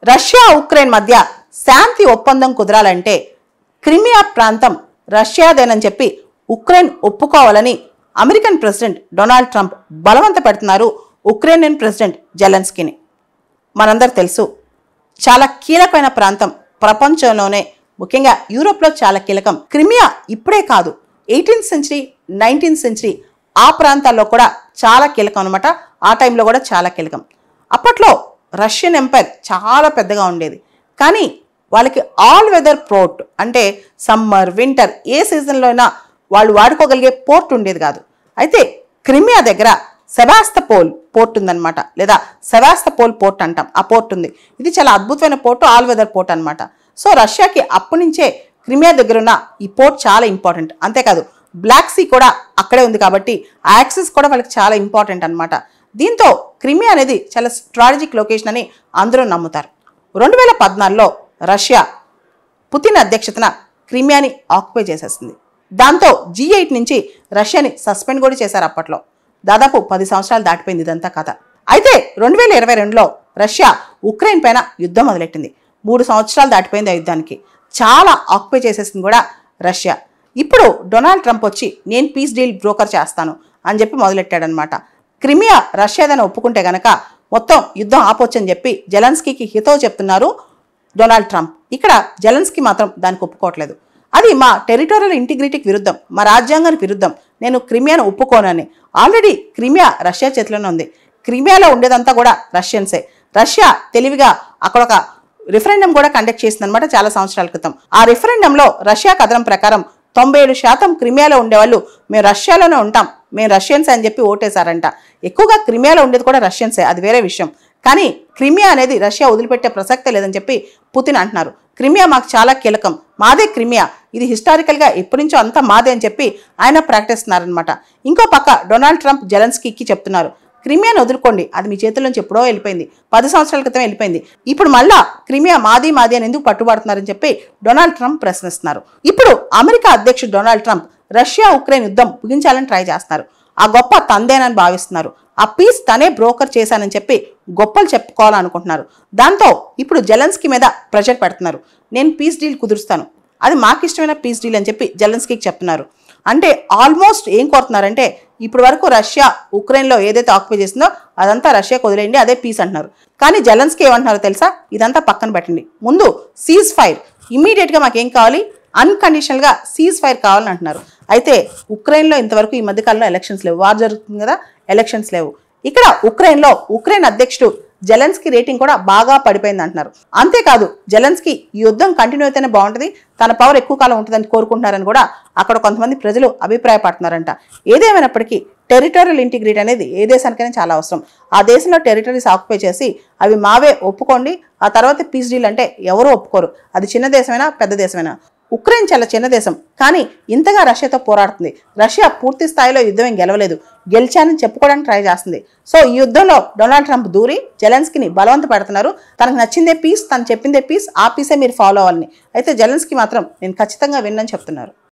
Russia Ukraine మధ్య శాంతి ఒప్పందం కుదరాలంటే Crimea ప్రాంతం రష్యాదేనని చెప్పి ఉక్రెయిన్ ఒప్పుకోవాలని అమెరికన్ ప్రెసిడెంట్ డొనాల్డ్ ట్రంప్ బలవంత పెడుతున్నారు ఉక్రెయినియన్ ప్రెసిడెంట్ జెలెన్స్కీని. మనందరూ తెలుసు, చాలా కీలకమైన ప్రాంతం, ప్రపంచంలోనే ముఖ్యంగా యూరోప్లో చాలా కీలకం. క్రిమియా ఇప్పుడే కాదు, 18th సెంచరీ 19th సెంచరీ ఆ ప్రాంతాల్లో కూడా చాలా కీలకం అనమాట. ఆ టైంలో కూడా చాలా కీలకం. అప్పట్లో రష్యన్ ఎంపైర్ చాలా పెద్దగా ఉండేది, కానీ వాళ్ళకి ఆల్ వెదర్ పోర్ట్ అంటే సమ్మర్ వింటర్ ఏ సీజన్లో అయినా వాళ్ళు వాడుకోగలిగే పోర్ట్ ఉండేది కాదు. అయితే క్రిమియా దగ్గర సెవాస్తోపోల్ పోర్ట్ ఉందన్నమాట, లేదా సెవాస్తోపోల్ పోర్ట్ అంటాం. ఆ పోర్ట్ ఉంది. ఇది చాలా అద్భుతమైన పోర్టు, ఆల్ వెదర్ పోర్ట్ అనమాట. సో రష్యాకి అప్పటి నుంచే క్రిమియా దగ్గర ఉన్న ఈ పోర్ట్ చాలా ఇంపార్టెంట్. అంతేకాదు బ్లాక్ సీ కూడా అక్కడే ఉంది కాబట్టి ఆ యాక్సెస్ కూడా వాళ్ళకి చాలా ఇంపార్టెంట్ అనమాట. దీంతో క్రిమియా అనేది చాలా స్ట్రాటజిక్ లొకేషన్ అని అందరూ నమ్ముతారు. 2014లో రష్యా పుతిన్ అధ్యక్షతన క్రిమియాని ఆక్యుపై చేసేసింది. దాంతో G8 నుంచి రష్యాని సస్పెండ్ కూడా చేశారు. అప్పట్లో దాదాపు 10 సంవత్సరాలు దాటిపోయింది ఇదంతా కథ. అయితే 2022లో రష్యా ఉక్రెయిన్ పైన యుద్ధం మొదలెట్టింది. 3 సంవత్సరాలు దాటిపోయింది ఆ యుద్ధానికి. చాలా ఆక్యుపై చేసేసింది కూడా రష్యా. ఇప్పుడు డొనాల్డ్ ట్రంప్ వచ్చి నేను పీస్ డీల్ బ్రోకర్ చేస్తాను అని చెప్పి మొదలెట్టాడనమాట. క్రిమియా రష్యాదని ఒప్పుకుంటే గనక మొత్తం యుద్ధం ఆపొచ్చని చెప్పి జెలెన్స్కీకి హితవు చెప్తున్నారు డొనాల్డ్ ట్రంప్. ఇక్కడ జెలెన్స్కీ మాత్రం దానికి ఒప్పుకోవట్లేదు. అది మా టెరిటోరియల్ ఇంటిగ్రిటీకి విరుద్ధం, మా రాజ్యాంగానికి విరుద్ధం, నేను క్రిమియాను ఒప్పుకోనని. ఆల్రెడీ క్రిమియా రష్యా చేతిలోనే ఉంది. క్రిమియాలో ఉండేదంతా కూడా రష్యన్సే. రష్యా తెలివిగా అక్కడ ఒక రిఫరెండం కూడా కండక్ట్ చేసిందనమాట చాలా సంవత్సరాల క్రితం. ఆ రిఫరెండంలో రష్యా కథనం ప్రకారం 97% క్రిమియాలో ఉండేవాళ్ళు మేము రష్యాలోనే ఉంటాం, మేము రష్యన్స్ అని చెప్పి ఓటేశారంట. ఎక్కువగా క్రిమియాలో ఉండేది కూడా రష్యన్సే, అది వేరే విషయం. కానీ క్రిమియా అనేది రష్యా వదిలిపెట్టే ప్రసక్తే లేదని చెప్పి పుతిన్ అంటున్నారు. క్రిమియా మాకు చాలా కీలకం, మాదే క్రిమియా, ఇది హిస్టారికల్గా ఎప్పటి నుంచో అంతా మాదే అని చెప్పి ఆయన ప్రకటిస్తున్నారనమాట. ఇంకో పక్క డొనాల్డ్ ట్రంప్ జెలెన్స్కీకి చెప్తున్నారు, క్రిమియాను వదులుకోండి, అది మీ చేతుల నుంచి ఎప్పుడో వెళ్ళిపోయింది, 10 సంవత్సరాల క్రితం వెళ్ళిపోయింది, ఇప్పుడు మళ్ళా క్రిమియా మాది మాది అని ఎందుకు పట్టుబడుతున్నారని చెప్పి డొనాల్డ్ ట్రంప్ ప్రశ్నిస్తున్నారు. ఇప్పుడు అమెరికా అధ్యక్షుడు డొనాల్డ్ ట్రంప్ రష్యా ఉక్రెయిన్ యుద్ధం ముగించాలని ట్రై చేస్తున్నారు. ఆ గొప్ప తందేనని భావిస్తున్నారు. ఆ పీస్ తనే బ్రోకర్ చేశానని చెప్పి గొప్పలు చెప్పుకోవాలనుకుంటున్నారు. దాంతో ఇప్పుడు జెలెన్స్కీ మీద ప్రెషర్ పెడుతున్నారు. నేను పీస్ డీల్ కుదురుస్తాను, అది మాకు ఇష్టమైన పీస్ డీల్ అని చెప్పి జెలెన్స్కీకి చెప్తున్నారు. అంటే ఆల్మోస్ట్ ఏం కోరుతున్నారంటే ఇప్పటి వరకు రష్యా ఉక్రెయిన్లో ఏదైతే ఆక్యుపై చేసిందో అదంతా రష్యాకు వదిలేయండి, అదే పీస్ అంటున్నారు. కానీ జెలెన్స్కీ ఏమంటున్నారో తెలుసా, ఇదంతా పక్కన పెట్టండి, ముందు సీజ్ ఫైర్, ఇమ్మీడియట్గా మాకేం కావాలి, అన్కండిషనల్గా సీజ్ ఫైర్ కావాలని అంటున్నారు. అయితే ఉక్రెయిన్లో ఇంతవరకు ఈ మధ్యకాలంలో ఎలక్షన్స్ లేవు, వార్ జరుగుతుంది కదా, ఎలక్షన్స్ లేవు. ఇక్కడ ఉక్రెయిన్లో ఉక్రెయిన్ అధ్యక్షుడు జెలెన్స్కీ రేటింగ్ కూడా బాగా పడిపోయింది అంటున్నారు. అంతేకాదు జెలెన్స్కీ ఈ యుద్ధం కంటిన్యూ అయితేనే బాగుంటుంది, తన పవర్ ఎక్కువ కాలం ఉంటుందని కోరుకుంటున్నారని కూడా అక్కడ కొంతమంది ప్రజలు అభిప్రాయపడుతున్నారంట. ఏదేమైనప్పటికీ టెరిటోరియల్ ఇంటిగ్రిటీ అనేది ఏ దేశానికైనా చాలా అవసరం. ఆ దేశంలో టెరిటరీస్ ఆక్యుపై చేసి అవి మావే ఒప్పుకోండి, ఆ తర్వాత పీస్ డీల్ అంటే ఎవరూ ఒప్పుకోరు. అది చిన్న దేశమైనా పెద్ద దేశమైనా. ఉక్రెయిన్ చాలా చిన్న దేశం, కానీ ఇంతగా రష్యాతో పోరాడుతుంది. రష్యా పూర్తి స్థాయిలో యుద్ధం ఏం గెలవలేదు, గెలిచానని చెప్పుకోవడానికి ట్రై చేస్తుంది. సో ఈ యుద్ధంలో డొనాల్డ్ ట్రంప్ దూరి జెలెన్స్కీని బలవంత పెడుతున్నారు. తనకు నచ్చిందే పీస్, తను చెప్పిందే పీస్, ఆ పీసే మీరు ఫాలో అవ్వాలని. అయితే జెలెన్స్కీ మాత్రం నేను ఖచ్చితంగా విన్నని చెప్తున్నారు.